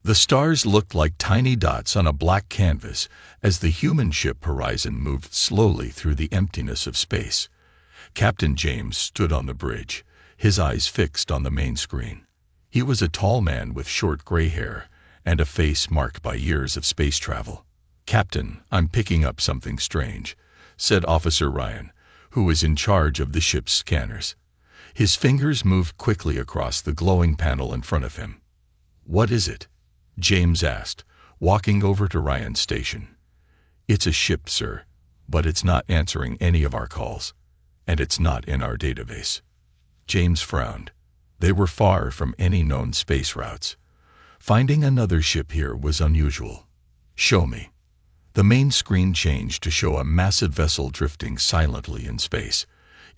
The stars looked like tiny dots on a black canvas as the human ship Horizon moved slowly through the emptiness of space. Captain James stood on the bridge, his eyes fixed on the main screen. He was a tall man with short gray hair and a face marked by years of space travel. "Captain, I'm picking up something strange," said Officer Ryan, who was in charge of the ship's scanners. His fingers moved quickly across the glowing panel in front of him. "What is it?" James asked, walking over to Ryan's station. "It's a ship, sir, but it's not answering any of our calls, and it's not in our database." James frowned. They were far from any known space routes. Finding another ship here was unusual. "Show me." The main screen changed to show a massive vessel drifting silently in space.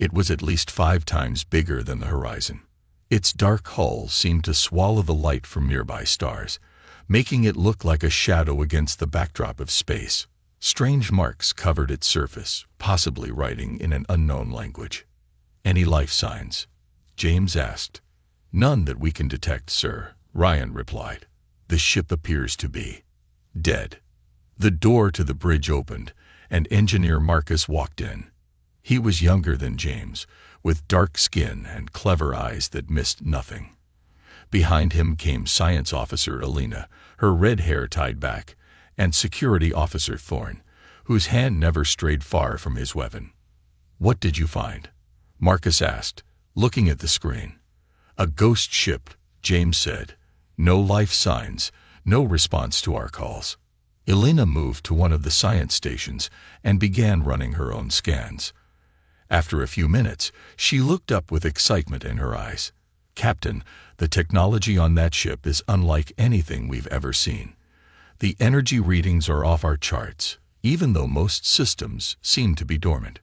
It was at least 5 times bigger than the Horizon. Its dark hull seemed to swallow the light from nearby stars, making it look like a shadow against the backdrop of space. Strange marks covered its surface, possibly writing in an unknown language. "Any life signs?" James asked. "None that we can detect, sir," Ryan replied. "The ship appears to be dead." The door to the bridge opened, and Engineer Marcus walked in. He was younger than James, with dark skin and clever eyes that missed nothing. Behind him came Science Officer Elena, her red hair tied back, and Security Officer Thorne, whose hand never strayed far from his weapon. "What did you find?" Marcus asked, looking at the screen. "A ghost ship," James said. "No life signs, no response to our calls." Elena moved to one of the science stations and began running her own scans. After a few minutes, she looked up with excitement in her eyes. "Captain, the technology on that ship is unlike anything we've ever seen. The energy readings are off our charts, even though most systems seem to be dormant."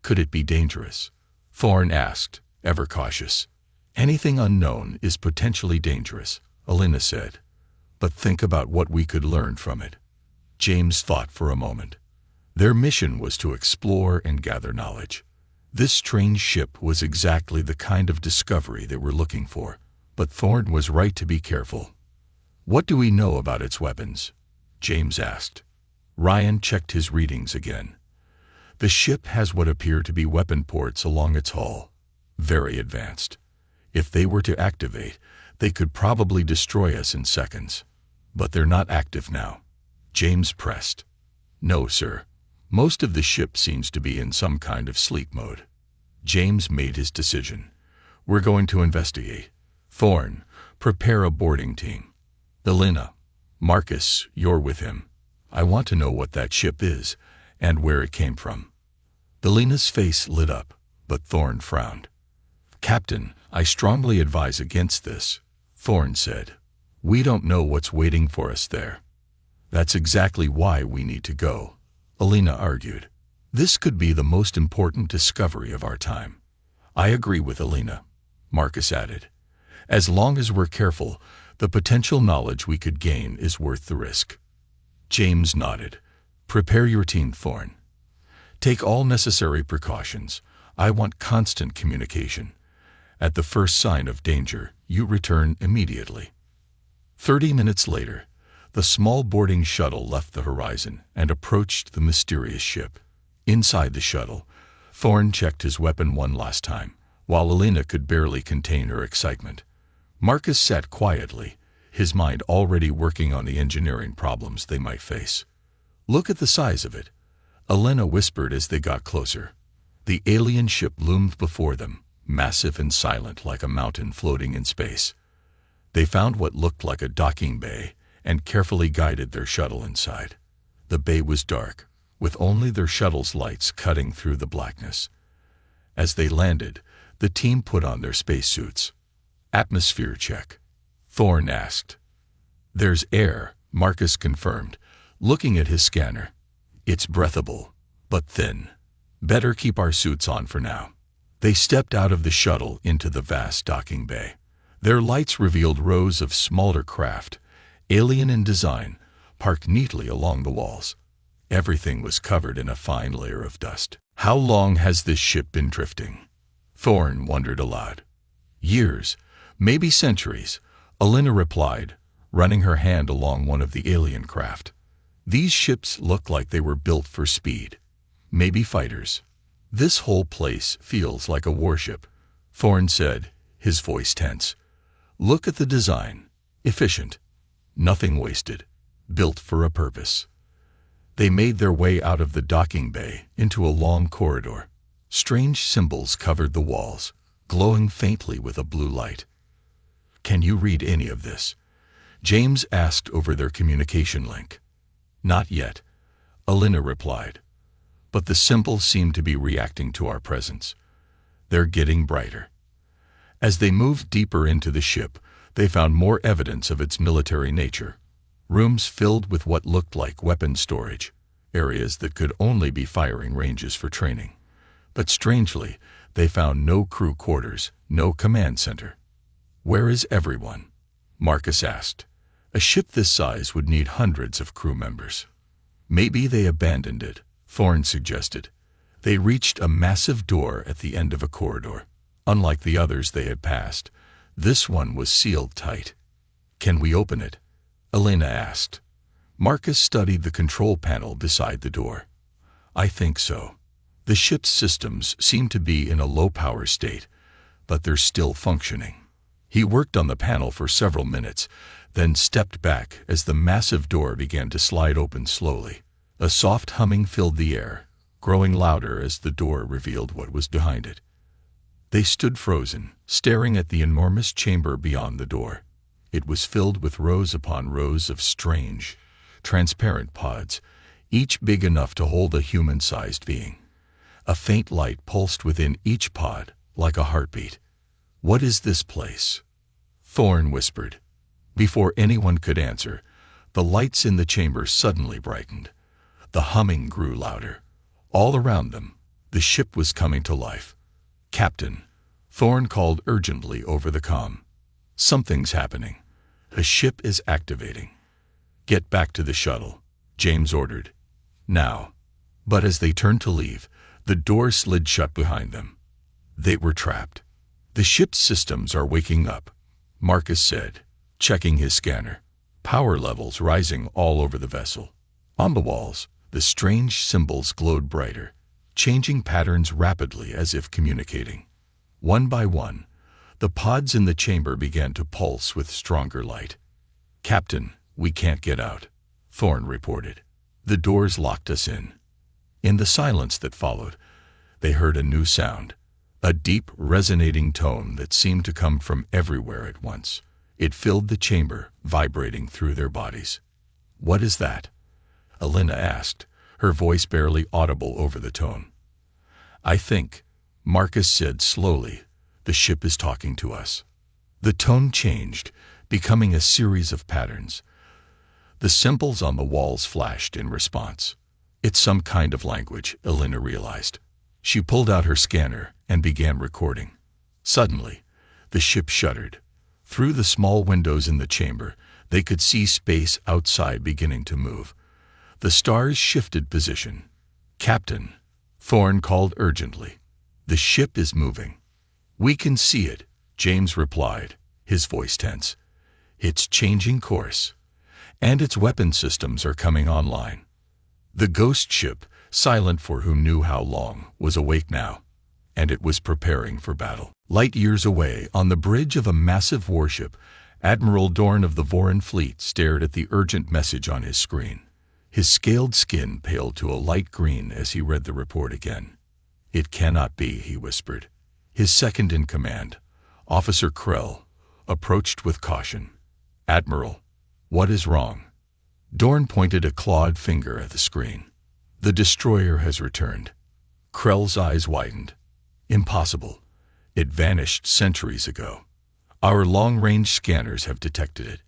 "Could it be dangerous?" Thorne asked, ever cautious. "Anything unknown is potentially dangerous," Elena said. "But think about what we could learn from it." James thought for a moment. Their mission was to explore and gather knowledge. This strange ship was exactly the kind of discovery they were looking for, but Thorne was right to be careful. "What do we know about its weapons?" James asked. Ryan checked his readings again. "The ship has what appear to be weapon ports along its hull. Very advanced. If they were to activate, they could probably destroy us in seconds. But they're not active now." James pressed. "No, sir. Most of the ship seems to be in some kind of sleep mode." James made his decision. "We're going to investigate. Thorne, prepare a boarding team. Elena, Marcus, you're with him. I want to know what that ship is and where it came from." Elena's face lit up, but Thorne frowned. "Captain, I strongly advise against this," Thorne said. "We don't know what's waiting for us there." "That's exactly why we need to go," Elena argued. "This could be the most important discovery of our time." "I agree with Elena," Marcus added. "As long as we're careful, the potential knowledge we could gain is worth the risk." James nodded. "Prepare your team, Thorne. Take all necessary precautions. I want constant communication. At the first sign of danger, you return immediately." 30 minutes later, the small boarding shuttle left the Horizon and approached the mysterious ship. Inside the shuttle, Thorne checked his weapon one last time, while Elena could barely contain her excitement. Marcus sat quietly, his mind already working on the engineering problems they might face. "Look at the size of it," Elena whispered as they got closer. The alien ship loomed before them, massive and silent like a mountain floating in space. They found what looked like a docking bay and carefully guided their shuttle inside. The bay was dark, with only their shuttle's lights cutting through the blackness. As they landed, the team put on their spacesuits. "Atmosphere check," Thorne asked. "There's air," Marcus confirmed, looking at his scanner. "It's breathable, but thin. Better keep our suits on for now." They stepped out of the shuttle into the vast docking bay. Their lights revealed rows of smaller craft, alien in design, parked neatly along the walls. Everything was covered in a fine layer of dust. "How long has this ship been drifting?" Thorne wondered aloud. "Years, maybe centuries," Elena replied, running her hand along one of the alien craft. These ships look like they were built for speed. Maybe fighters. This whole place feels like a warship, Thorne said, his voice tense. Look at the design. Efficient. Nothing wasted. Built for a purpose. They made their way out of the docking bay into a long corridor. Strange symbols covered the walls, glowing faintly with a blue light. Can you read any of this? James asked over their communication link. Not yet, Elena replied. But the symbols seem to be reacting to our presence. They're getting brighter. As they moved deeper into the ship, they found more evidence of its military nature. Rooms filled with what looked like weapon storage, areas that could only be firing ranges for training. But strangely, they found no crew quarters, no command center. Where is everyone? Marcus asked. A ship this size would need hundreds of crew members. Maybe they abandoned it, Thorne suggested. They reached a massive door at the end of a corridor. Unlike the others they had passed, this one was sealed tight. Can we open it? Elena asked. Marcus studied the control panel beside the door. I think so. The ship's systems seem to be in a low-power state, but they're still functioning. He worked on the panel for several minutes, then stepped back as the massive door began to slide open slowly. A soft humming filled the air, growing louder as the door revealed what was behind it. They stood frozen, staring at the enormous chamber beyond the door. It was filled with rows upon rows of strange, transparent pods, each big enough to hold a human-sized being. A faint light pulsed within each pod, like a heartbeat. What is this place? Thorne whispered. Before anyone could answer, the lights in the chamber suddenly brightened. The humming grew louder. All around them, the ship was coming to life. Captain, Thorne called urgently over the comm. Something's happening. A ship is activating. Get back to the shuttle, James ordered. Now. But as they turned to leave, the door slid shut behind them. They were trapped. The ship's systems are waking up, Marcus said, checking his scanner. Power levels rising all over the vessel. On the walls, the strange symbols glowed brighter, changing patterns rapidly as if communicating. One by one, the pods in the chamber began to pulse with stronger light. Captain, we can't get out, Thorne reported. The doors locked us in. In the silence that followed, they heard a new sound, a deep, resonating tone that seemed to come from everywhere at once. It filled the chamber, vibrating through their bodies. What is that? Elena asked, her voice barely audible over the tone. I think, Marcus said slowly, the ship is talking to us. The tone changed, becoming a series of patterns. The symbols on the walls flashed in response. It's some kind of language, Elena realized. She pulled out her scanner and began recording. Suddenly, the ship shuddered. Through the small windows in the chamber, they could see space outside beginning to move. The stars shifted position. Captain, Thorne called urgently. The ship is moving. We can see it, James replied, his voice tense. It's changing course. And its weapon systems are coming online. The ghost ship, silent for who knew how long, was awake now, and it was preparing for battle. Light years away, on the bridge of a massive warship, Admiral Dorn of the Voran fleet stared at the urgent message on his screen. His scaled skin paled to a light green as he read the report again. It cannot be, he whispered. His second-in-command, Officer Krell, approached with caution. Admiral, what is wrong? Dorn pointed a clawed finger at the screen. The destroyer has returned. Krell's eyes widened. Impossible. It vanished centuries ago. Our long-range scanners have detected it.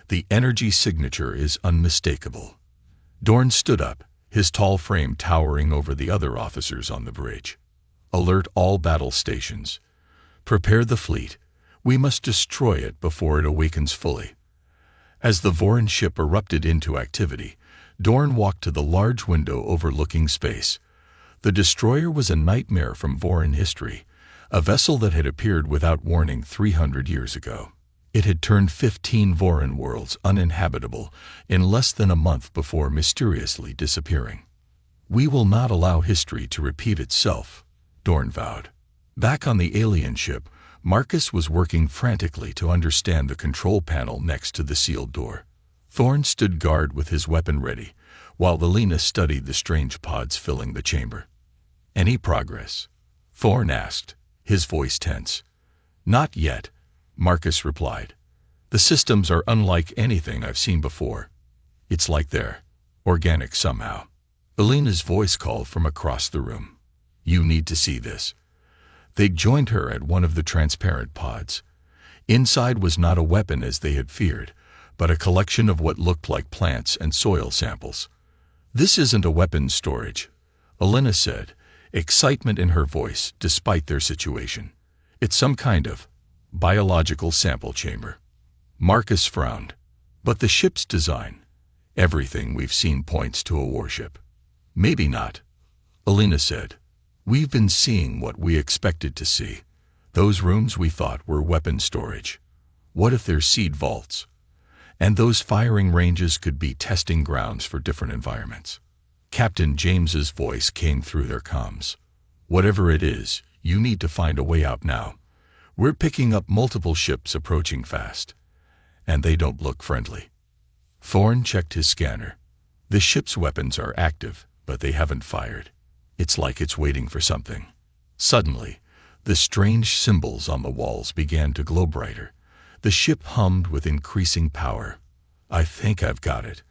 The energy signature is unmistakable. Dorn stood up, his tall frame towering over the other officers on the bridge. Alert all battle stations. Prepare the fleet. We must destroy it before it awakens fully. As the Voran ship erupted into activity, Dorn walked to the large window overlooking space. The destroyer was a nightmare from Voran history, a vessel that had appeared without warning 300 years ago. It had turned 15 Voran worlds uninhabitable in less than a month before mysteriously disappearing. "We will not allow history to repeat itself," Dorn vowed. Back on the alien ship, Marcus was working frantically to understand the control panel next to the sealed door. Thorn stood guard with his weapon ready, while Alina studied the strange pods filling the chamber. "Any progress?" Thorn asked, his voice tense. "Not yet," Marcus replied. "The systems are unlike anything I've seen before. It's like they're organic somehow." Alina's voice called from across the room. "You need to see this." They'd joined her at one of the transparent pods. Inside was not a weapon as they had feared, but a collection of what looked like plants and soil samples. "This isn't a weapons storage," Alina said, excitement in her voice despite their situation. "It's some kind of biological sample chamber." Marcus frowned. "But the ship's design, everything we've seen points to a warship." "Maybe not," Alina said. "We've been seeing what we expected to see. Those rooms we thought were weapon storage. What if they're seed vaults? And those firing ranges could be testing grounds for different environments." Captain James's voice came through their comms. "Whatever it is, you need to find a way out now. We're picking up multiple ships approaching fast, and they don't look friendly." Thorn checked his scanner. "The ship's weapons are active, but they haven't fired. It's like it's waiting for something." Suddenly, the strange symbols on the walls began to glow brighter. The ship hummed with increasing power. "I think I've got it,"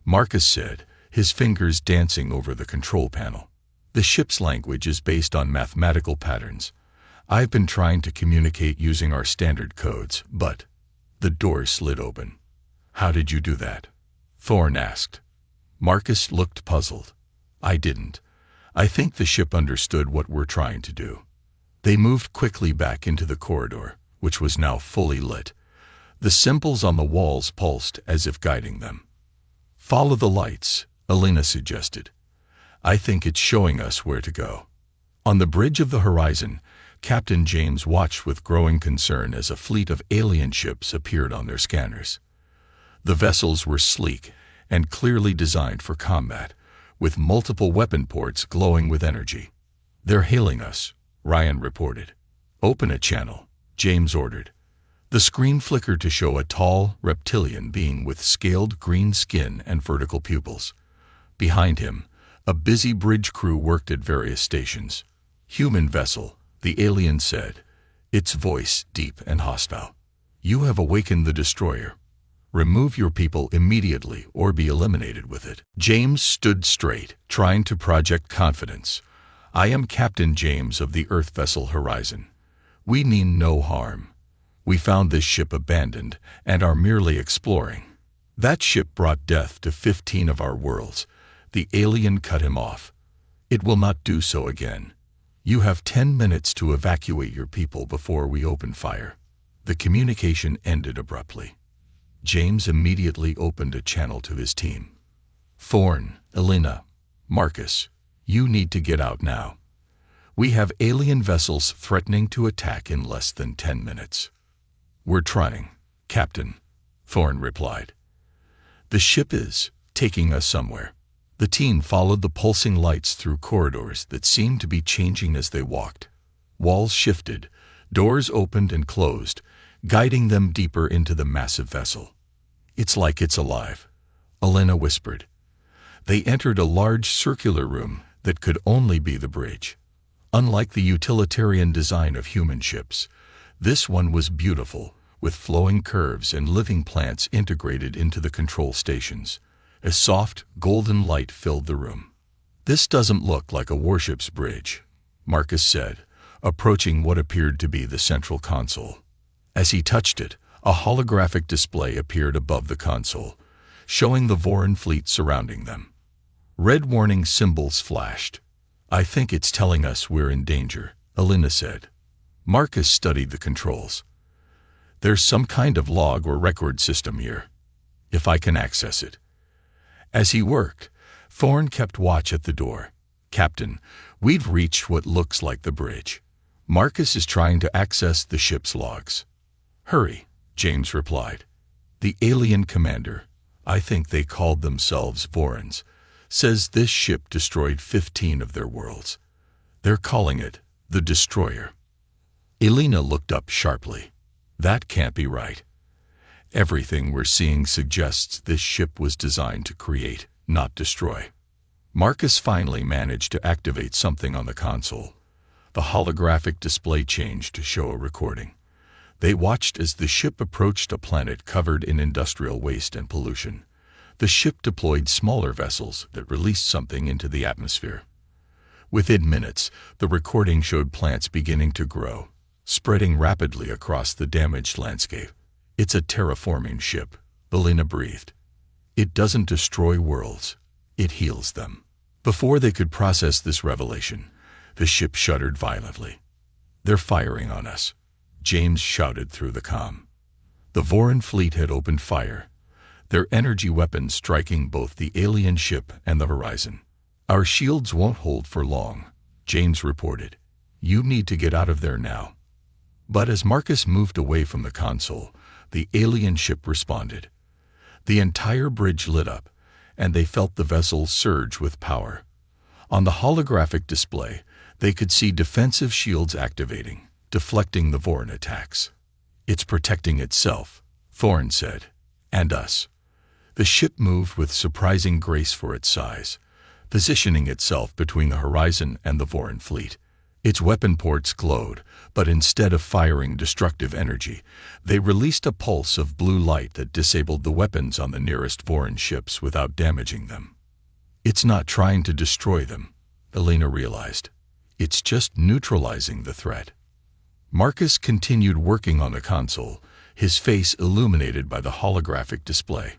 Marcus said, his fingers dancing over the control panel. "The ship's language is based on mathematical patterns. I've been trying to communicate using our standard codes, but..." The door slid open. "How did you do that?" Thorn asked. Marcus looked puzzled. "I didn't. I think the ship understood what we're trying to do." They moved quickly back into the corridor, which was now fully lit. The symbols on the walls pulsed as if guiding them. "Follow the lights," Alina suggested. "I think it's showing us where to go." On the bridge of the horizon, Captain James watched with growing concern as a fleet of alien ships appeared on their scanners. The vessels were sleek and clearly designed for combat, with multiple weapon ports glowing with energy. "They're hailing us," Ryan reported. "Open a channel," James ordered. The screen flickered to show a tall, reptilian being with scaled green skin and vertical pupils. Behind him, a busy bridge crew worked at various stations. "Human vessel," the alien said, its voice deep and hostile. "You have awakened the destroyer. Remove your people immediately or be eliminated with it." James stood straight, trying to project confidence. "I am Captain James of the Earth vessel Horizon. We mean no harm. We found this ship abandoned and are merely exploring." "That ship brought death to 15 of our worlds." The alien cut him off. "It will not do so again. You have 10 minutes to evacuate your people before we open fire." The communication ended abruptly. James immediately opened a channel to his team. "Thorn, Alina, Marcus, you need to get out now. We have alien vessels threatening to attack in less than 10 minutes. "We're trying, Captain," Thorn replied. "The ship is taking us somewhere." The team followed the pulsing lights through corridors that seemed to be changing as they walked. Walls shifted, doors opened and closed, guiding them deeper into the massive vessel. "It's like it's alive," Alina whispered. They entered a large circular room that could only be the bridge. Unlike the utilitarian design of human ships, this one was beautiful, with flowing curves and living plants integrated into the control stations. A soft, golden light filled the room. "This doesn't look like a warship's bridge," Marcus said, approaching what appeared to be the central console. As he touched it, a holographic display appeared above the console, showing the Voran fleet surrounding them. Red warning symbols flashed. "I think it's telling us we're in danger," Alina said. Marcus studied the controls. "There's some kind of log or record system here, if I can access it." As he worked, Thorn kept watch at the door. "Captain, we've reached what looks like the bridge. Marcus is trying to access the ship's logs." "Hurry," James replied. The alien commander, I think they called themselves Vorons, says this ship destroyed 15 of their worlds. They're calling it the Destroyer. Elena looked up sharply. That can't be right. Everything we're seeing suggests this ship was designed to create, not destroy. Marcus finally managed to activate something on the console. The holographic display changed to show a recording. They watched as the ship approached a planet covered in industrial waste and pollution. The ship deployed smaller vessels that released something into the atmosphere. Within minutes, the recording showed plants beginning to grow, spreading rapidly across the damaged landscape. It's a terraforming ship, Elena breathed. It doesn't destroy worlds, it heals them. Before they could process this revelation, the ship shuddered violently. They're firing on us, James shouted through the comm. The Voron fleet had opened fire, their energy weapons striking both the alien ship and the horizon. Our shields won't hold for long, James reported. You need to get out of there now. But as Marcus moved away from the console, the alien ship responded. The entire bridge lit up, and they felt the vessel surge with power. On the holographic display, they could see defensive shields activating, deflecting the Voron attacks. It's protecting itself, Thorne said. And us. The ship moved with surprising grace for its size, positioning itself between the horizon and the Voron fleet. Its weapon ports glowed, but instead of firing destructive energy, they released a pulse of blue light that disabled the weapons on the nearest Voron ships without damaging them. It's not trying to destroy them, Elena realized. It's just neutralizing the threat. Marcus continued working on the console, his face illuminated by the holographic display.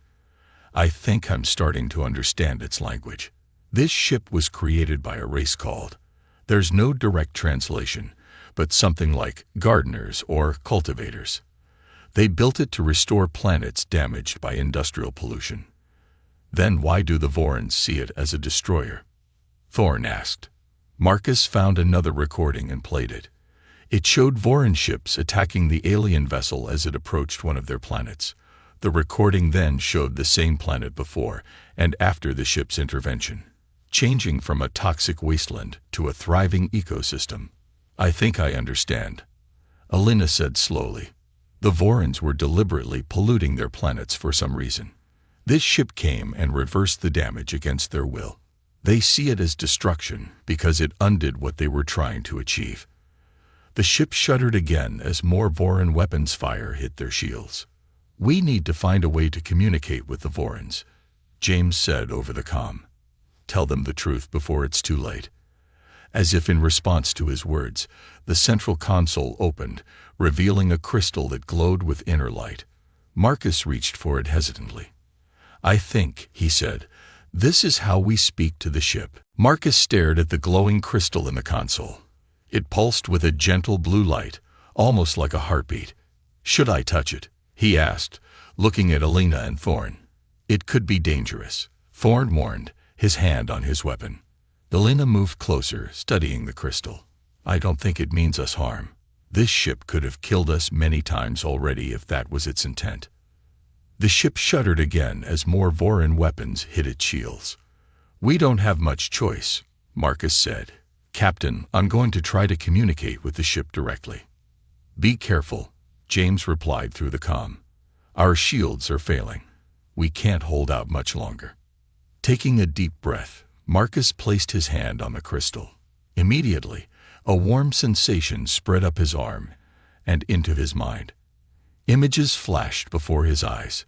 I think I'm starting to understand its language. This ship was created by a race called, there's no direct translation, but something like gardeners or cultivators. They built it to restore planets damaged by industrial pollution. Then why do the Vorons see it as a destroyer? Thorne asked. Marcus found another recording and played it. It showed Voron ships attacking the alien vessel as it approached one of their planets. The recording then showed the same planet before and after the ship's intervention, changing from a toxic wasteland to a thriving ecosystem. I think I understand, Elena said slowly. The Vorons were deliberately polluting their planets for some reason. This ship came and reversed the damage against their will. They see it as destruction because it undid what they were trying to achieve. The ship shuddered again as more Voron weapons fire hit their shields. We need to find a way to communicate with the Vorons, James said over the comm. Tell them the truth before it's too late. As if in response to his words, the central console opened, revealing a crystal that glowed with inner light. Marcus reached for it hesitantly. I think, he said, this is how we speak to the ship. Marcus stared at the glowing crystal in the console. It pulsed with a gentle blue light, almost like a heartbeat. Should I touch it? He asked, looking at Elena and Thorne. It could be dangerous, Thorne warned, his hand on his weapon. Elena moved closer, studying the crystal. I don't think it means us harm. This ship could have killed us many times already if that was its intent. The ship shuddered again as more Voron weapons hit its shields. We don't have much choice, Marcus said. Captain, I'm going to try to communicate with the ship directly. Be careful, James replied through the comm. Our shields are failing. We can't hold out much longer. Taking a deep breath, Marcus placed his hand on the crystal. Immediately, a warm sensation spread up his arm and into his mind. Images flashed before his eyes.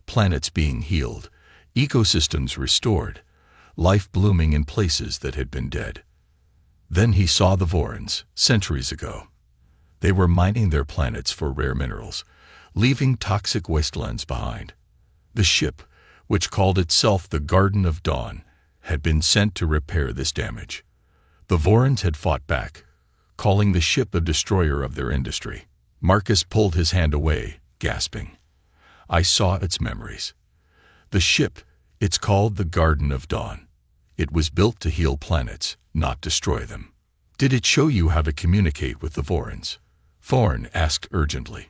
Planets being healed, ecosystems restored, life blooming in places that had been dead. Then he saw the Vorons, centuries ago. They were mining their planets for rare minerals, leaving toxic wastelands behind. The ship, which called itself the Garden of Dawn, had been sent to repair this damage. The Vorons had fought back, calling the ship a destroyer of their industry. Marcus pulled his hand away, gasping. I saw its memories. The ship, it's called the Garden of Dawn. It was built to heal planets, not destroy them. Did it show you how to communicate with the Vorons? Thorne asked urgently.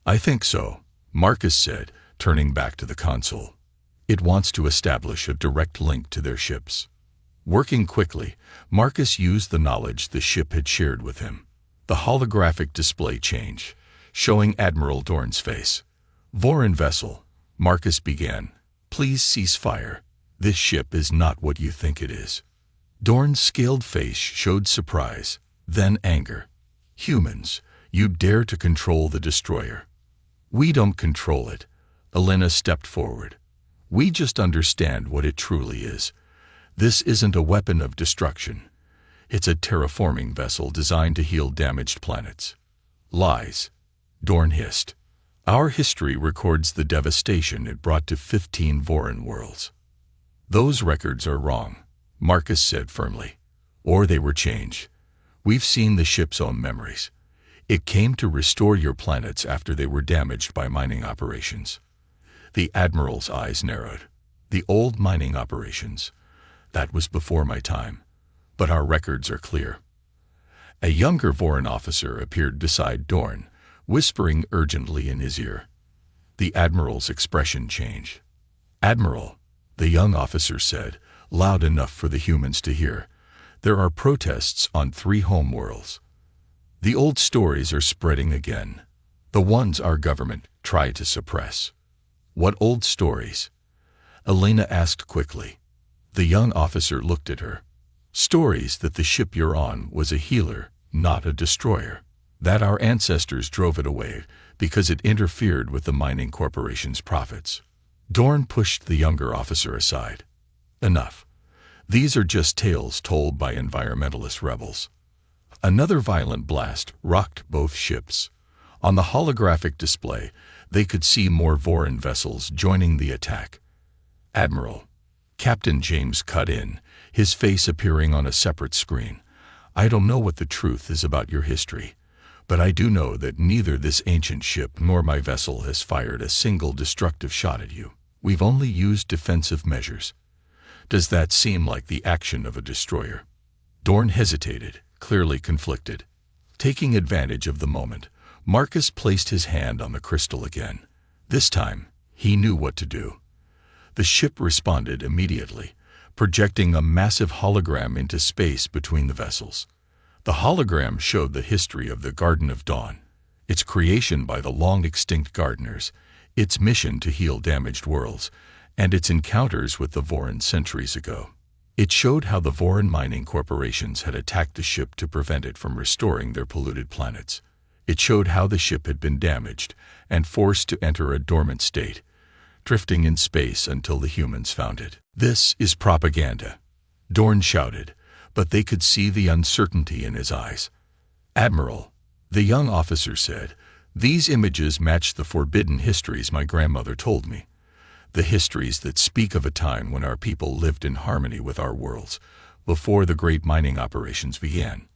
I think so, Marcus said, turning back to the console. "It wants to establish a direct link to their ships." Working quickly, Marcus used the knowledge the ship had shared with him. The holographic display changed, showing Admiral Dorn's face. "Voran vessel," Marcus began. "Please cease fire. This ship is not what you think it is." Dorn's scaled face showed surprise, then anger. "Humans, you dare to control the destroyer." "We don't control it." Elena stepped forward. "We just understand what it truly is. This isn't a weapon of destruction. It's a terraforming vessel designed to heal damaged planets." "Lies," Dorn hissed. "Our history records the devastation it brought to 15 Voran worlds." "Those records are wrong," Marcus said firmly. "Or they were changed. We've seen the ship's own memories. It came to restore your planets after they were damaged by mining operations." The Admiral's eyes narrowed. "The old mining operations. That was before my time. But our records are clear." A younger Voran officer appeared beside Dorn, whispering urgently in his ear. The Admiral's expression changed. "Admiral," the young officer said, loud enough for the humans to hear, "there are protests on 3 homeworlds. The old stories are spreading again. The ones our government tried to suppress." "What old stories?" Elena asked quickly. The young officer looked at her. "Stories that the ship you're on was a healer, not a destroyer. That our ancestors drove it away because it interfered with the mining corporation's profits." Dorn pushed the younger officer aside. "Enough. These are just tales told by environmentalist rebels." Another violent blast rocked both ships. On the holographic display, they could see more Voran vessels joining the attack. "Admiral," Captain James cut in, his face appearing on a separate screen, "I don't know what the truth is about your history, but I do know that neither this ancient ship nor my vessel has fired a single destructive shot at you. We've only used defensive measures. Does that seem like the action of a destroyer?" Dorn hesitated, clearly conflicted. Taking advantage of the moment, Marcus placed his hand on the crystal again. This time, he knew what to do. The ship responded immediately, projecting a massive hologram into space between the vessels. The hologram showed the history of the Garden of Dawn, its creation by the long-extinct gardeners, its mission to heal damaged worlds, and its encounters with the Voran centuries ago. It showed how the Voran mining corporations had attacked the ship to prevent it from restoring their polluted planets. It showed how the ship had been damaged and forced to enter a dormant state, drifting in space until the humans found it. "This is propaganda," Dorn shouted, but they could see the uncertainty in his eyes. "Admiral," the young officer said, "these images match the forbidden histories my grandmother told me. The histories that speak of a time when our people lived in harmony with our worlds, before the great mining operations began."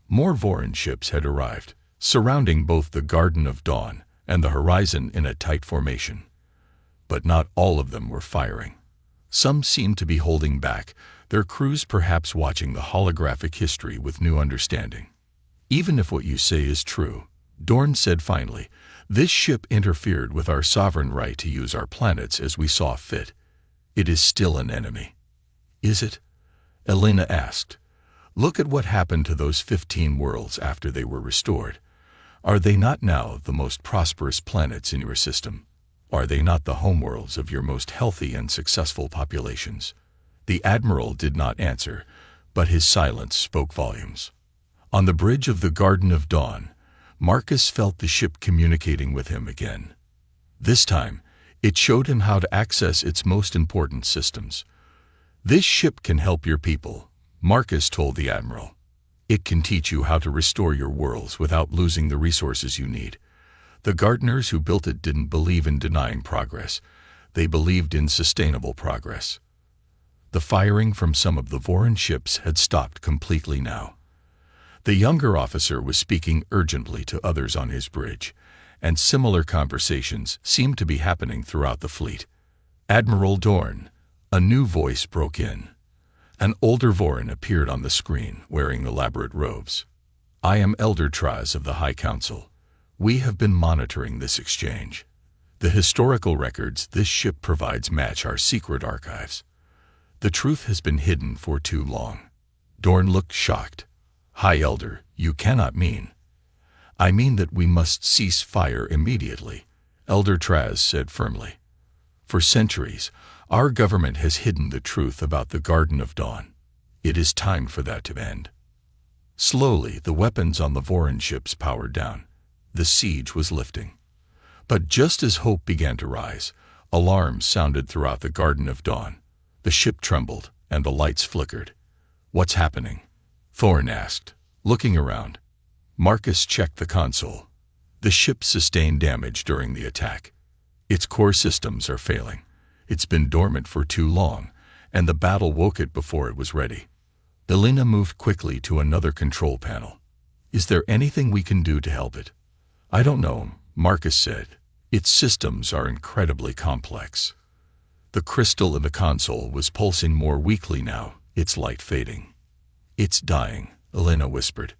More Voran ships had arrived, surrounding both the Garden of Dawn and the horizon in a tight formation. But not all of them were firing. Some seemed to be holding back, their crews perhaps watching the holographic history with new understanding. "Even if what you say is true," Dorn said finally, "this ship interfered with our sovereign right to use our planets as we saw fit. It is still an enemy." "Is it?" Elena asked. "Look at what happened to those 15 worlds after they were restored. Are they not now the most prosperous planets in your system? Are they not the homeworlds of your most healthy and successful populations?" The Admiral did not answer, but his silence spoke volumes. On the bridge of the Garden of Dawn, Marcus felt the ship communicating with him again. This time, it showed him how to access its most important systems. "This ship can help your people," Marcus told the Admiral. "It can teach you how to restore your worlds without losing the resources you need. The gardeners who built it didn't believe in denying progress. They believed in sustainable progress." The firing from some of the Voran ships had stopped completely now. The younger officer was speaking urgently to others on his bridge, and similar conversations seemed to be happening throughout the fleet. "Admiral Dorn," a new voice broke in. An older Voran appeared on the screen, wearing elaborate robes. "I am Elder Traz of the High Council. We have been monitoring this exchange. The historical records this ship provides match our secret archives. The truth has been hidden for too long. Dorn looked shocked. High Elder, you cannot mean. I mean that we must cease fire immediately, Elder Traz said firmly. For centuries, our government has hidden the truth about the Garden of Dawn. It is time for that to end. Slowly, the weapons on the Voran ships powered down. The siege was lifting. But just as hope began to rise, alarms sounded throughout the Garden of Dawn. The ship trembled, and the lights flickered. What's happening? Thorin asked, looking around. Marcus checked the console. The ship sustained damage during the attack. Its core systems are failing. It's been dormant for too long, and the battle woke it before it was ready. Elena moved quickly to another control panel. Is there anything we can do to help it? I don't know, Marcus said. Its systems are incredibly complex. The crystal in the console was pulsing more weakly now, its light fading. It's dying, Elena whispered.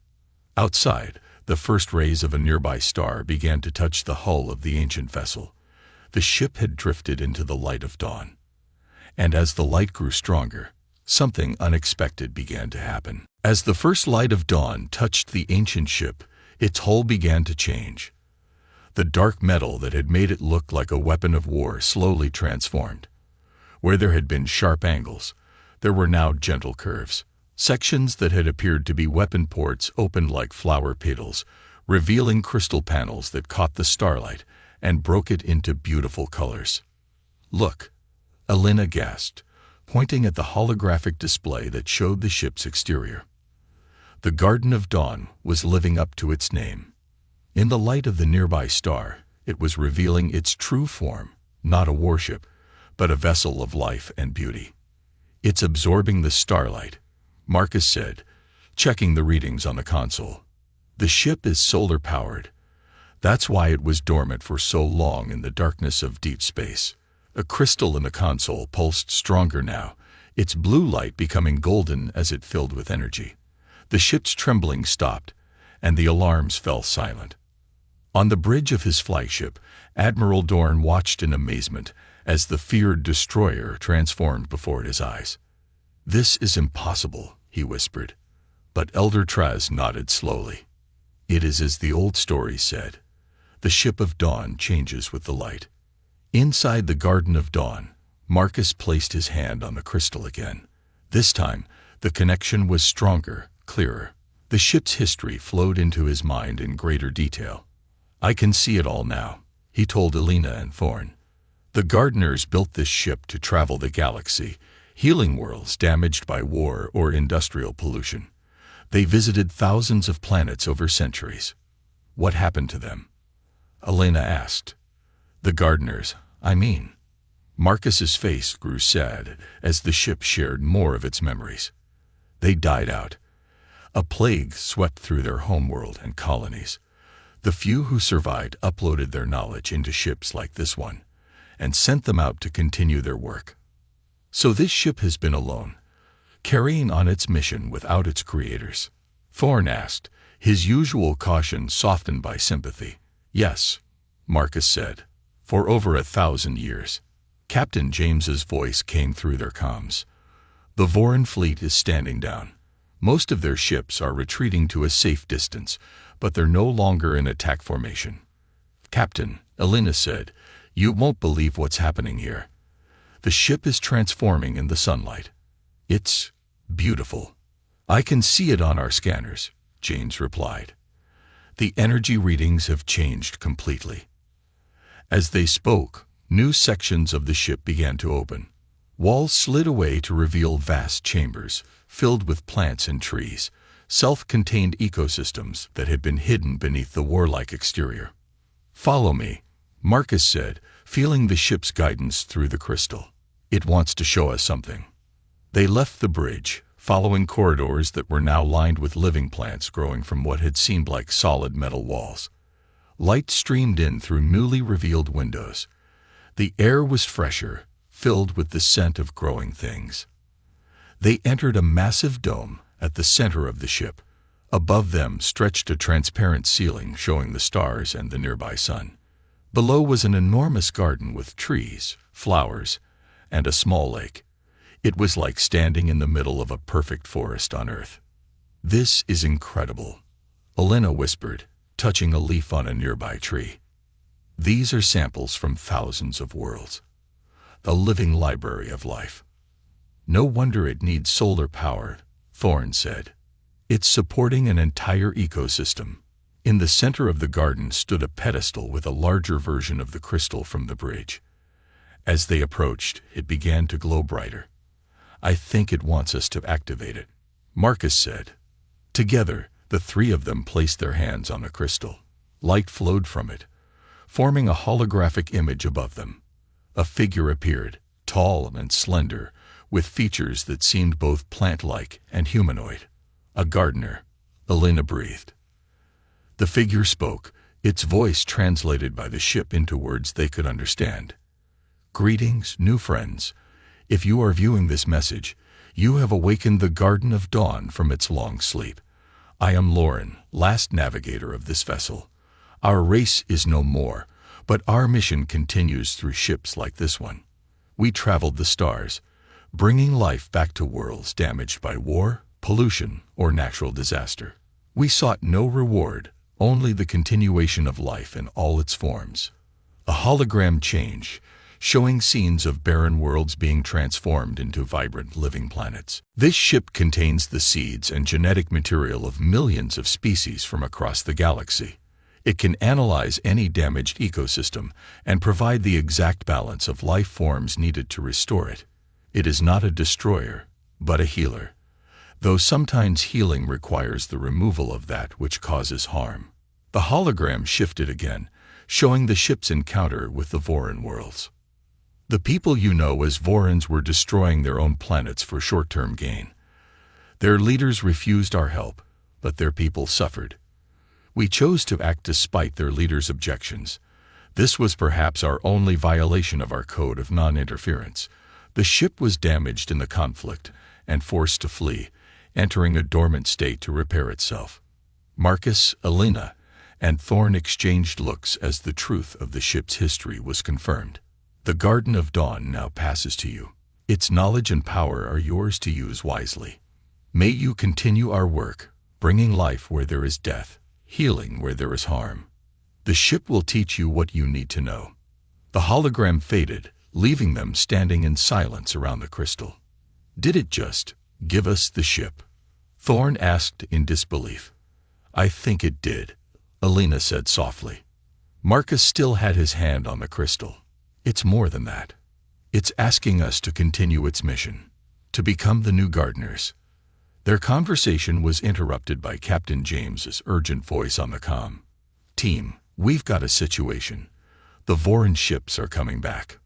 Outside, the first rays of a nearby star began to touch the hull of the ancient vessel. The ship had drifted into the light of dawn. And as the light grew stronger, something unexpected began to happen. As the first light of dawn touched the ancient ship, its hull began to change. The dark metal that had made it look like a weapon of war slowly transformed. Where there had been sharp angles, there were now gentle curves. Sections that had appeared to be weapon ports opened like flower petals, revealing crystal panels that caught the starlight and broke it into beautiful colors. Look, Elena gasped, pointing at the holographic display that showed the ship's exterior. The Garden of Dawn was living up to its name. In the light of the nearby star, it was revealing its true form, not a warship, but a vessel of life and beauty. It's absorbing the starlight, Marcus said, checking the readings on the console. The ship is solar-powered. That's why it was dormant for so long in the darkness of deep space. A crystal in the console pulsed stronger now, its blue light becoming golden as it filled with energy. The ship's trembling stopped, and the alarms fell silent. On the bridge of his flagship, Admiral Dorn watched in amazement as the feared destroyer transformed before his eyes. This is impossible, he whispered. But Elder Traz nodded slowly. It is as the old story said. The ship of dawn changes with the light. Inside the Garden of Dawn, Marcus placed his hand on the crystal again. This time, the connection was stronger, clearer. The ship's history flowed into his mind in greater detail. I can see it all now, he told Elena and Thorin. The gardeners built this ship to travel the galaxy, healing worlds damaged by war or industrial pollution. They visited thousands of planets over centuries. What happened to them? Elena asked. The gardeners, I mean. Marcus's face grew sad as the ship shared more of its memories. They died out. A plague swept through their homeworld and colonies. The few who survived uploaded their knowledge into ships like this one, and sent them out to continue their work. So this ship has been alone, carrying on its mission without its creators. Thorin asked, his usual caution softened by sympathy. Yes, Marcus said, for over 1,000 years. Captain James's voice came through their comms. The Voran fleet is standing down. Most of their ships are retreating to a safe distance, but they're no longer in attack formation. Captain, Elena said, you won't believe what's happening here. The ship is transforming in the sunlight. It's beautiful. I can see it on our scanners, James replied. The energy readings have changed completely. As they spoke, new sections of the ship began to open. Walls slid away to reveal vast chambers, filled with plants and trees, self-contained ecosystems that had been hidden beneath the warlike exterior. Follow me, Marcus said, feeling the ship's guidance through the crystal. It wants to show us something. They left the bridge, following corridors that were now lined with living plants growing from what had seemed like solid metal walls. Light streamed in through newly revealed windows. The air was fresher, filled with the scent of growing things. They entered a massive dome at the center of the ship. Above them stretched a transparent ceiling showing the stars and the nearby sun. Below was an enormous garden with trees, flowers, and a small lake. It was like standing in the middle of a perfect forest on Earth. "This is incredible," Elena whispered, touching a leaf on a nearby tree. "These are samples from thousands of worlds. A living library of life." "No wonder it needs solar power," Thorne said. "It's supporting an entire ecosystem." In the center of the garden stood a pedestal with a larger version of the crystal from the bridge. As they approached, it began to glow brighter. "I think it wants us to activate it," Marcus said. Together, the three of them placed their hands on the crystal. Light flowed from it, forming a holographic image above them. A figure appeared, tall and slender, with features that seemed both plant-like and humanoid. "A gardener," Elena breathed. The figure spoke, its voice translated by the ship into words they could understand. "Greetings, new friends. If you are viewing this message, you have awakened the Garden of Dawn from its long sleep. I am Lauren, last navigator of this vessel. Our race is no more, but our mission continues through ships like this one. We traveled the stars, bringing life back to worlds damaged by war, pollution, or natural disaster. We sought no reward, only the continuation of life in all its forms." A hologram change, showing scenes of barren worlds being transformed into vibrant living planets. "This ship contains the seeds and genetic material of millions of species from across the galaxy. It can analyze any damaged ecosystem and provide the exact balance of life forms needed to restore it. It is not a destroyer, but a healer, though sometimes healing requires the removal of that which causes harm." The hologram shifted again, showing the ship's encounter with the Voran worlds. "The people you know as Vorans were destroying their own planets for short-term gain. Their leaders refused our help, but their people suffered. We chose to act despite their leaders' objections. This was perhaps our only violation of our code of non-interference. The ship was damaged in the conflict and forced to flee, entering a dormant state to repair itself." Marcus, Elena, and Thorne exchanged looks as the truth of the ship's history was confirmed. "The Garden of Dawn now passes to you. Its knowledge and power are yours to use wisely. May you continue our work, bringing life where there is death, healing where there is harm. The ship will teach you what you need to know." The hologram faded, leaving them standing in silence around the crystal. "Did it just give us the ship?" Thorne asked in disbelief. "I think it did," Elena said softly. Marcus still had his hand on the crystal. "It's more than that. It's asking us to continue its mission, to become the new gardeners." Their conversation was interrupted by Captain James's urgent voice on the comm. "Team, we've got a situation. The Voran ships are coming back."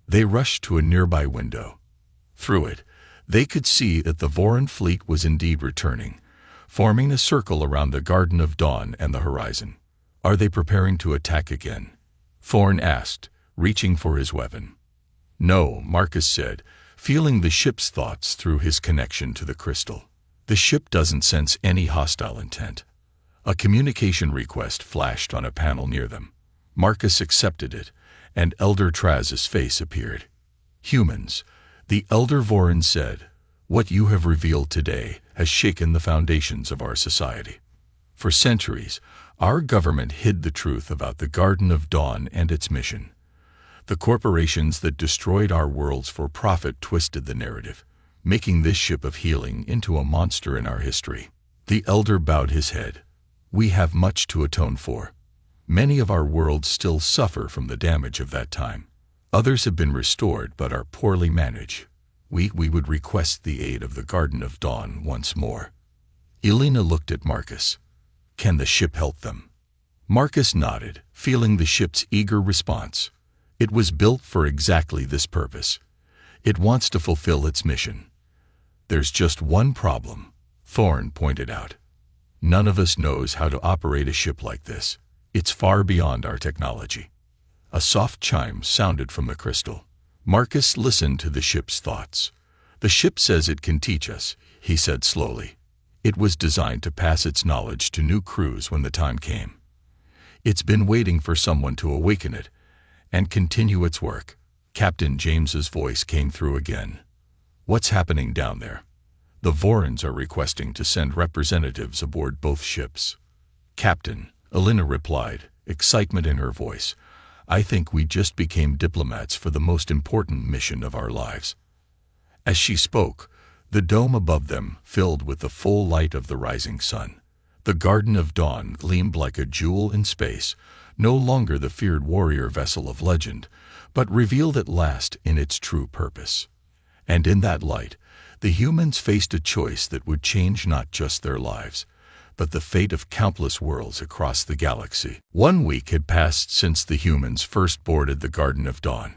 They rushed to a nearby window. Through it, they could see that the Voran fleet was indeed returning, forming a circle around the Garden of Dawn and the horizon. "Are they preparing to attack again?" Thorne asked, reaching for his weapon. "No," Marcus said, feeling the ship's thoughts through his connection to the crystal. "The ship doesn't sense any hostile intent." A communication request flashed on a panel near them. Marcus accepted it, and Elder Traz's face appeared. "Humans," the Elder Voran said, "what you have revealed today has shaken the foundations of our society. For centuries, our government hid the truth about the Garden of Dawn and its mission. The corporations that destroyed our worlds for profit twisted the narrative, making this ship of healing into a monster in our history." The Elder bowed his head. "We have much to atone for. Many of our worlds still suffer from the damage of that time. Others have been restored but are poorly managed. We would request the aid of the Garden of Dawn once more." Elena looked at Marcus. "Can the ship help them?" Marcus nodded, feeling the ship's eager response. "It was built for exactly this purpose. It wants to fulfill its mission." "There's just one problem," Thorne pointed out. "None of us knows how to operate a ship like this. It's far beyond our technology." A soft chime sounded from the crystal. Marcus listened to the ship's thoughts. "The ship says it can teach us," he said slowly. "It was designed to pass its knowledge to new crews when the time came. It's been waiting for someone to awaken it, and continue its work. Captain James's voice came through again. What's happening down there? The Vorons are requesting to send representatives aboard both ships. Captain, Elena replied, excitement in her voice. I think we just became diplomats for the most important mission of our lives. As she spoke, the dome above them filled with the full light of the rising sun. The Garden of Dawn gleamed like a jewel in space, no longer the feared warrior vessel of legend, but revealed at last in its true purpose. And in that light, the humans faced a choice that would change not just their lives, but the fate of countless worlds across the galaxy. 1 week had passed since the humans first boarded the Garden of Dawn.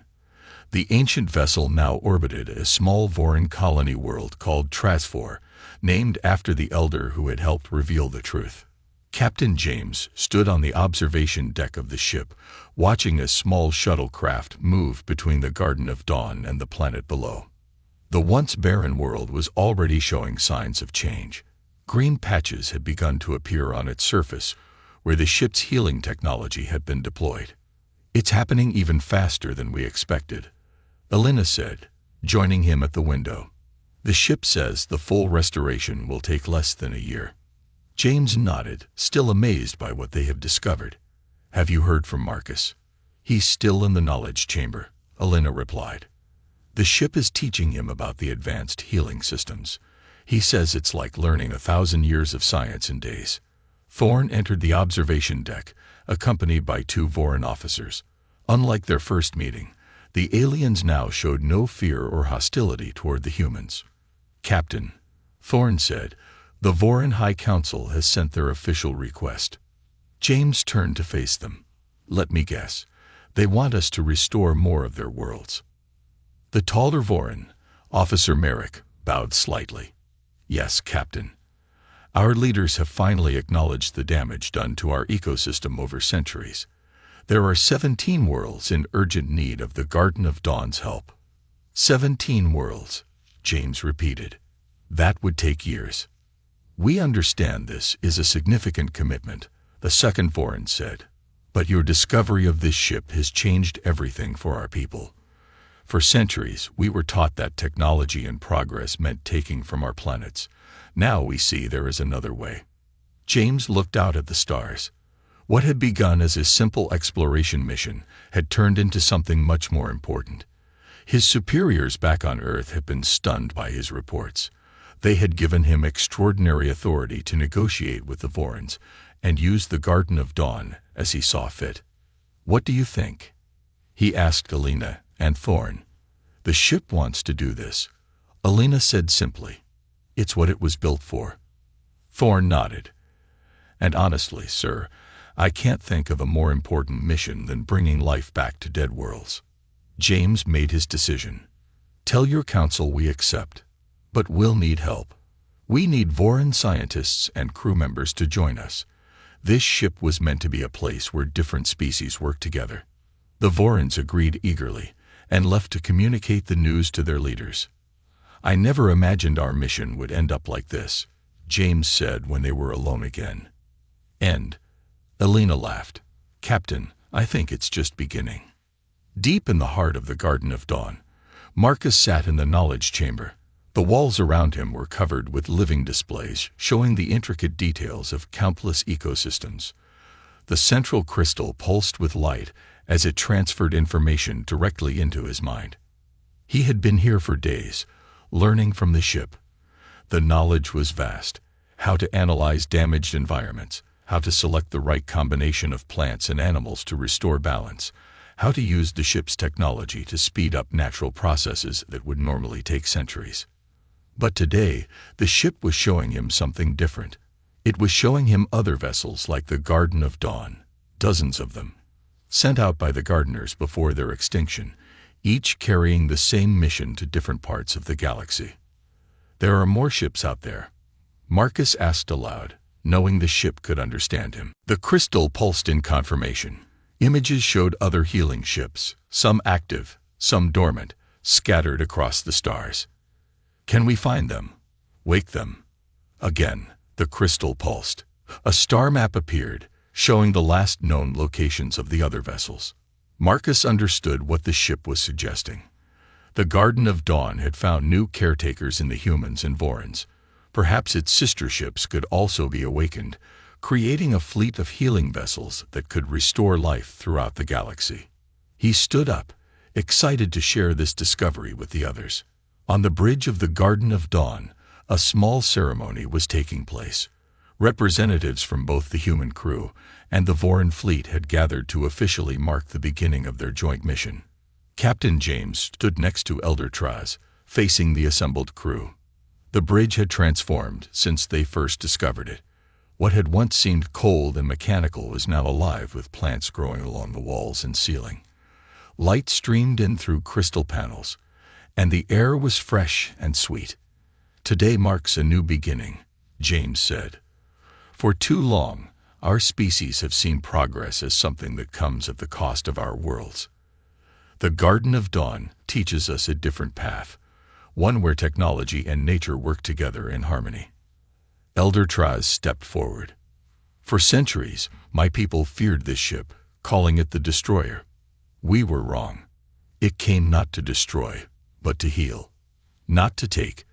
The ancient vessel now orbited a small Voron colony world called Trasfor, named after the elder who had helped reveal the truth. Captain James stood on the observation deck of the ship, watching a small shuttlecraft move between the Garden of Dawn and the planet below. The once barren world was already showing signs of change. Green patches had begun to appear on its surface, where the ship's healing technology had been deployed. It's happening even faster than we expected, Elena said, joining him at the window. The ship says the full restoration will take less than a year. James nodded, still amazed by what they have discovered. Have you heard from Marcus? He's still in the knowledge chamber, Elena replied. The ship is teaching him about the advanced healing systems. He says it's like learning 1,000 years of science in days. Thorn entered the observation deck, accompanied by 2 Voron officers. Unlike their first meeting, the aliens now showed no fear or hostility toward the humans. Captain, Thorn said, the Voron High Council has sent their official request. James turned to face them. Let me guess. They want us to restore more of their worlds. The taller Voron, Officer Merrick, bowed slightly. Yes, Captain. Our leaders have finally acknowledged the damage done to our ecosystem over centuries. There are 17 worlds in urgent need of the Garden of Dawn's help. 17 worlds, James repeated. That would take years. We understand this is a significant commitment, the second Voron said. But your discovery of this ship has changed everything for our people. For centuries, we were taught that technology and progress meant taking from our planets. Now we see there is another way. James looked out at the stars. What had begun as a simple exploration mission had turned into something much more important. His superiors back on Earth had been stunned by his reports. They had given him extraordinary authority to negotiate with the Vorons and use the Garden of Dawn as he saw fit. What do you think? He asked Elena and Thorn. The ship wants to do this, Elena said simply. It's what it was built for. Thorn nodded. And honestly, sir, I can't think of a more important mission than bringing life back to dead worlds. James made his decision. Tell your council we accept, but we'll need help. We need Voron scientists and crew members to join us. This ship was meant to be a place where different species work together. The Vorons agreed eagerly and left to communicate the news to their leaders. I never imagined our mission would end up like this, James said when they were alone again. End. Elena laughed. Captain, I think it's just beginning. Deep in the heart of the Garden of Dawn, Marcus sat in the knowledge chamber. The walls around him were covered with living displays showing the intricate details of countless ecosystems. The central crystal pulsed with light as it transferred information directly into his mind. He had been here for days, learning from the ship. The knowledge was vast: how to analyze damaged environments, how to select the right combination of plants and animals to restore balance, how to use the ship's technology to speed up natural processes that would normally take centuries. But today, the ship was showing him something different. It was showing him other vessels like the Garden of Dawn, dozens of them, sent out by the gardeners before their extinction, each carrying the same mission to different parts of the galaxy. There are more ships out there, Marcus asked aloud, knowing the ship could understand him. The crystal pulsed in confirmation. Images showed other healing ships, some active, some dormant, scattered across the stars. Can we find them? Wake them. Again, the crystal pulsed. A star map appeared, showing the last known locations of the other vessels. Marcus understood what the ship was suggesting. The Garden of Dawn had found new caretakers in the humans and Vorons. Perhaps its sister ships could also be awakened, creating a fleet of healing vessels that could restore life throughout the galaxy. He stood up, excited to share this discovery with the others. On the bridge of the Garden of Dawn, a small ceremony was taking place. Representatives from both the human crew and the Voron fleet had gathered to officially mark the beginning of their joint mission. Captain James stood next to Elder Traz, facing the assembled crew. The bridge had transformed since they first discovered it. What had once seemed cold and mechanical was now alive with plants growing along the walls and ceiling. Light streamed in through crystal panels, and the air was fresh and sweet. "Today marks a new beginning," James said. "For too long, our species have seen progress as something that comes at the cost of our worlds. The Garden of Dawn teaches us a different path, one where technology and nature work together in harmony." Elder Traz stepped forward. "For centuries, my people feared this ship, calling it the Destroyer. We were wrong. It came not to destroy, but to heal. Not to take,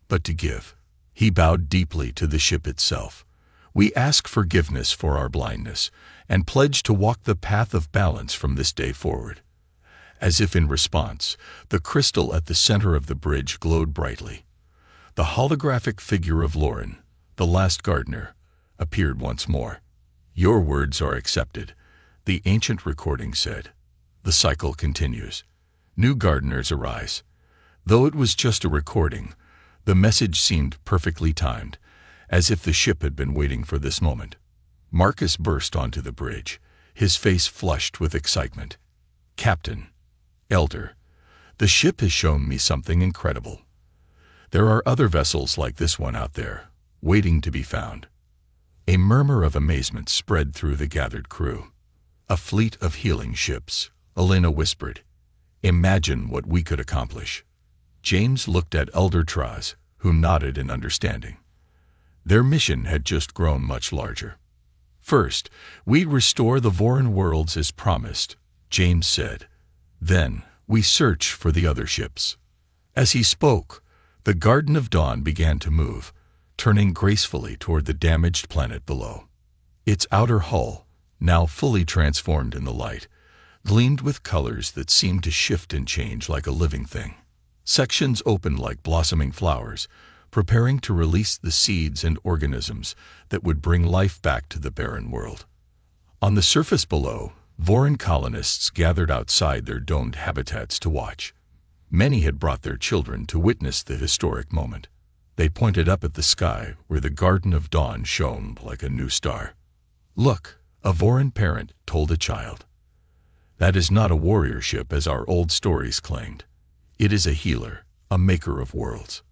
but to give." He bowed deeply to the ship itself. "We ask forgiveness for our blindness, and pledge to walk the path of balance from this day forward." As if in response, the crystal at the center of the bridge glowed brightly. The holographic figure of Lauren, the last gardener, appeared once more. "Your words are accepted," the ancient recording said. The cycle continues. New gardeners arise. Though it was just a recording, the message seemed perfectly timed, as if the ship had been waiting for this moment. Marcus burst onto the bridge, his face flushed with excitement. "Captain, Elder, the ship has shown me something incredible. There are other vessels like this one out there, waiting to be found." A murmur of amazement spread through the gathered crew. "A fleet of healing ships," Elena whispered. "Imagine what we could accomplish." James looked at Elder Traz, who nodded in understanding. Their mission had just grown much larger. "First, we restore the Voron worlds as promised," James said. "Then, we search for the other ships." As he spoke, the Garden of Dawn began to move, turning gracefully toward the damaged planet below. Its outer hull, now fully transformed in the light, gleamed with colors that seemed to shift and change like a living thing. Sections opened like blossoming flowers, preparing to release the seeds and organisms that would bring life back to the barren world. On the surface below, Voron colonists gathered outside their domed habitats to watch. Many had brought their children to witness the historic moment. They pointed up at the sky where the Garden of Dawn shone like a new star. "Look," a Voron parent told a child. "That is not a warrior ship as our old stories claimed. It is a healer, a maker of worlds."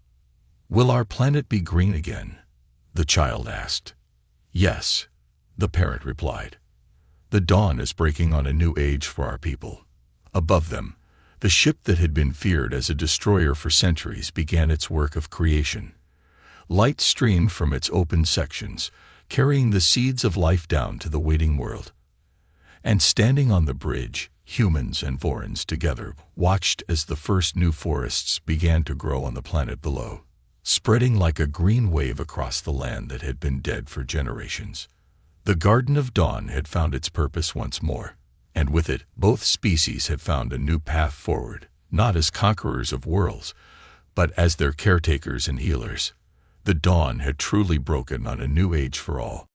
"Will our planet be green again?" the child asked. "Yes," the parent replied. "The dawn is breaking on a new age for our people." Above them, the ship that had been feared as a destroyer for centuries began its work of creation. Light streamed from its open sections, carrying the seeds of life down to the waiting world. And standing on the bridge, humans and Vorons together watched as the first new forests began to grow on the planet below, spreading like a green wave across the land that had been dead for generations. The Garden of Dawn had found its purpose once more, and with it, both species had found a new path forward, not as conquerors of worlds, but as their caretakers and healers. The dawn had truly broken on a new age for all.